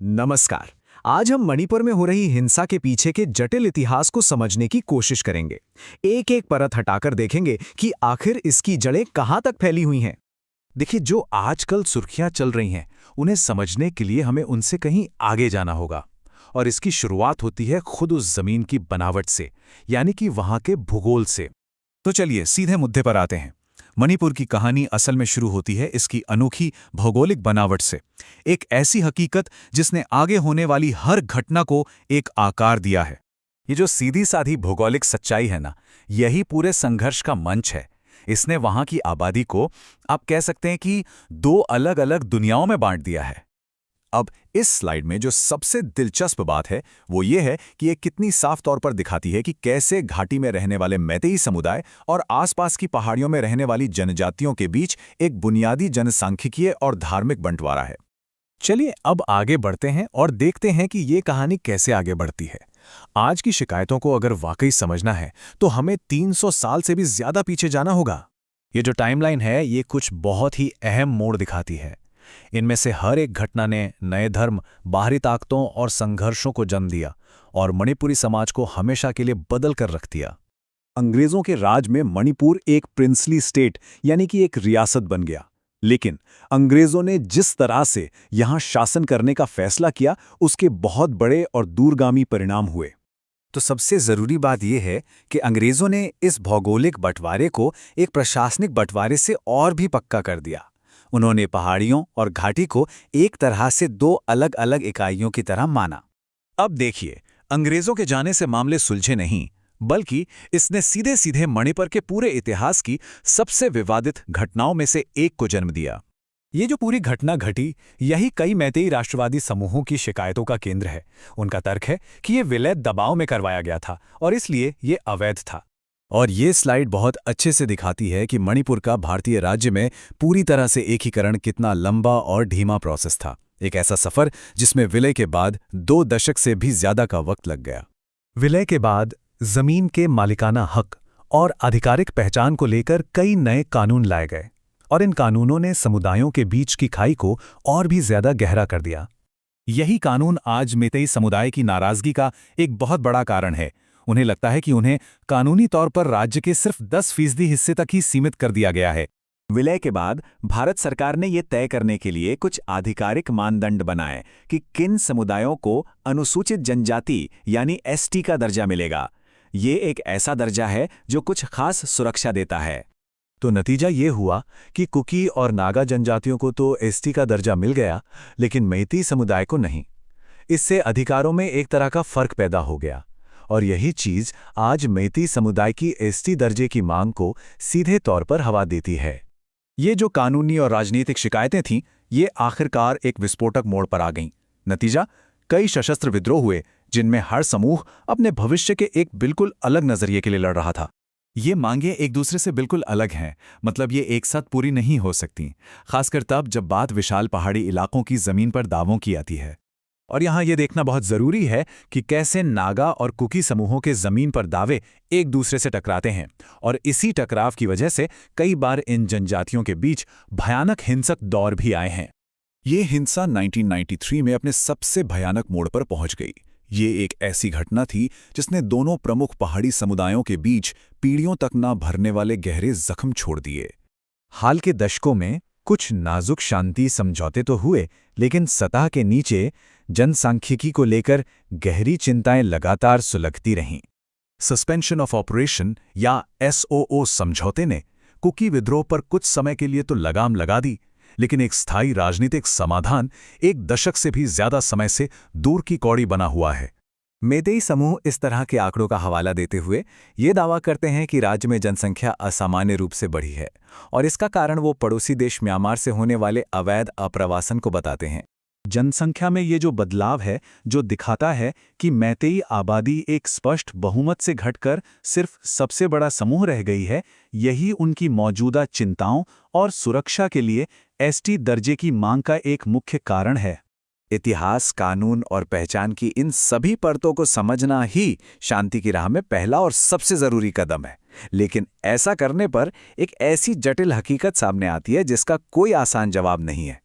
नमस्कार। आज हम मणिपुर में हो रही हिंसा के पीछे के जटिल इतिहास को समझने की कोशिश करेंगे। एक एक परत हटाकर देखेंगे कि आखिर इसकी जड़ें कहां तक फैली हुई हैं। देखिए, जो आजकल सुर्खियां चल रही हैं उन्हें समझने के लिए हमें उनसे कहीं आगे जाना होगा। और इसकी शुरुआत होती है खुद उस जमीन की बनावट से, यानी कि वहां के भूगोल से। तो चलिए सीधे मुद्दे पर आते हैं। मणिपुर की कहानी असल में शुरू होती है इसकी अनोखी भौगोलिक बनावट से। एक ऐसी हकीकत जिसने आगे होने वाली हर घटना को एक आकार दिया है। ये जो सीधी साधी भौगोलिक सच्चाई है ना, यही पूरे संघर्ष का मंच है। इसने वहां की आबादी को, आप कह सकते हैं कि, दो अलग अलग दुनियाओं में बांट दिया है। अब इस स्लाइड में जो सबसे दिलचस्प बात है वो ये है कि ये कितनी साफ तौर पर दिखाती है कि कैसे घाटी में रहने वाले मैतेई समुदाय और आसपास की पहाड़ियों में रहने वाली जनजातियों के बीच एक बुनियादी जनसांख्यिकीय और धार्मिक बंटवारा है। चलिए अब आगे बढ़ते हैं और देखते हैं कि ये कहानी कैसे आगे बढ़ती है। आज की शिकायतों को अगर वाकई समझना है तो हमें 300 साल से भी ज्यादा पीछे जाना होगा। ये जो टाइमलाइन है ये कुछ बहुत ही अहम मोड़ दिखाती है। इनमें से हर एक घटना ने नए धर्म, बाहरी ताकतों और संघर्षों को जन्म दिया और मणिपुरी समाज को हमेशा के लिए बदल कर रख दिया। अंग्रेजों के राज में मणिपुर एक प्रिंसली स्टेट यानी कि एक रियासत बन गया। लेकिन अंग्रेजों ने जिस तरह से यहां शासन करने का फैसला किया उसके बहुत बड़े और दूरगामी परिणाम हुए। तो सबसे जरूरी बात यह है कि अंग्रेजों ने इस भौगोलिक बंटवारे को एक प्रशासनिक बंटवारे से और भी पक्का कर दिया। उन्होंने पहाड़ियों और घाटी को एक तरह से दो अलग अलग इकाइयों की तरह माना। अब देखिए, अंग्रेजों के जाने से मामले सुलझे नहीं, बल्कि इसने सीधे सीधे मणिपुर के पूरे इतिहास की सबसे विवादित घटनाओं में से एक को जन्म दिया। ये जो पूरी घटना घटी, यही कई मैतेई राष्ट्रवादी समूहों की शिकायतों का केंद्र है। उनका तर्क है कि ये विलय दबाव में करवाया गया था और इसलिए ये अवैध था। और ये स्लाइड बहुत अच्छे से दिखाती है कि मणिपुर का भारतीय राज्य में पूरी तरह से एकीकरण कितना लंबा और धीमा प्रोसेस था। एक ऐसा सफर जिसमें विलय के बाद 2 दशक से भी ज्यादा का वक्त लग गया। विलय के बाद जमीन के मालिकाना हक और आधिकारिक पहचान को लेकर कई नए कानून लाए गए और इन कानूनों ने समुदायों के बीच की खाई को और भी ज्यादा गहरा कर दिया। यही कानून आज मैतेई समुदाय की नाराजगी का एक बहुत बड़ा कारण है। उन्हें लगता है कि उन्हें कानूनी तौर पर राज्य के सिर्फ 10% हिस्से तक ही सीमित कर दिया गया है। विलय के बाद भारत सरकार ने यह तय करने के लिए कुछ आधिकारिक मानदंड बनाए कि किन समुदायों को अनुसूचित जनजाति यानी एसटी का दर्जा मिलेगा। ये एक ऐसा दर्जा है जो कुछ खास सुरक्षा देता है। तो नतीजा ये हुआ कि कुकी और नागा जनजातियों को तो एसटी का दर्जा मिल गया, लेकिन मैतेई समुदाय को नहीं। इससे अधिकारों में एक तरह का फर्क पैदा हो गया और यही चीज आज मैतेई समुदाय की एसटी दर्जे की मांग को सीधे तौर पर हवा देती है। ये जो कानूनी और राजनीतिक शिकायतें थीं, ये आखिरकार एक विस्फोटक मोड़ पर आ गईं। नतीजा, कई सशस्त्र विद्रोह हुए जिनमें हर समूह अपने भविष्य के एक बिल्कुल अलग नजरिए के लिए लड़ रहा था। ये मांगें एक दूसरे से बिल्कुल अलग हैं, मतलब ये एक साथ पूरी नहीं हो सकती, खासकर तब जब बात विशाल पहाड़ी इलाकों की जमीन पर दावों की आती है। और यहाँ ये देखना बहुत जरूरी है कि कैसे नागा और कुकी समूहों के जमीन पर दावे एक दूसरे से टकराते हैं और इसी टकराव की वजह से कई बार इन जनजातियों के बीच भयानक हिंसक दौर भी आए हैं। ये हिंसा 1993 में अपने सबसे भयानक मोड़ पर पहुंच गई। ये एक ऐसी घटना थी जिसने दोनों प्रमुख पहाड़ी समुदायों के बीच पीढ़ियों तक ना भरने वाले गहरे जख्म छोड़ दिए। हाल के दशकों में कुछ नाजुक शांति समझौते तो हुए, लेकिन सतह के नीचे जनसांख्यिकी को लेकर गहरी चिंताएं लगातार सुलगती रहीं। सस्पेंशन ऑफ ऑपरेशन या SOO समझौते ने कुकी विद्रोह पर कुछ समय के लिए तो लगाम लगा दी, लेकिन एक स्थायी राजनीतिक समाधान 1 दशक से भी ज्यादा समय से दूर की कौड़ी बना हुआ है। मैतेई समूह इस तरह के आंकड़ों का हवाला देते हुए ये दावा करते हैं कि राज्य में जनसंख्या असामान्य रूप से बढ़ी है और इसका कारण वो पड़ोसी देश म्यांमार से होने वाले अवैध अप्रवासन को बताते हैं। जनसंख्या में ये जो बदलाव है, जो दिखाता है कि मैतेई आबादी एक स्पष्ट बहुमत से घटकर सिर्फ सबसे बड़ा समूह रह गई है, यही उनकी मौजूदा चिंताओं और सुरक्षा के लिए एसटी दर्जे की मांग का एक मुख्य कारण है। इतिहास, कानून और पहचान की इन सभी परतों को समझना ही शांति की राह में पहला और सबसे जरूरी कदम है। लेकिन ऐसा करने पर एक ऐसी जटिल हकीकत सामने आती है जिसका कोई आसान जवाब नहीं है।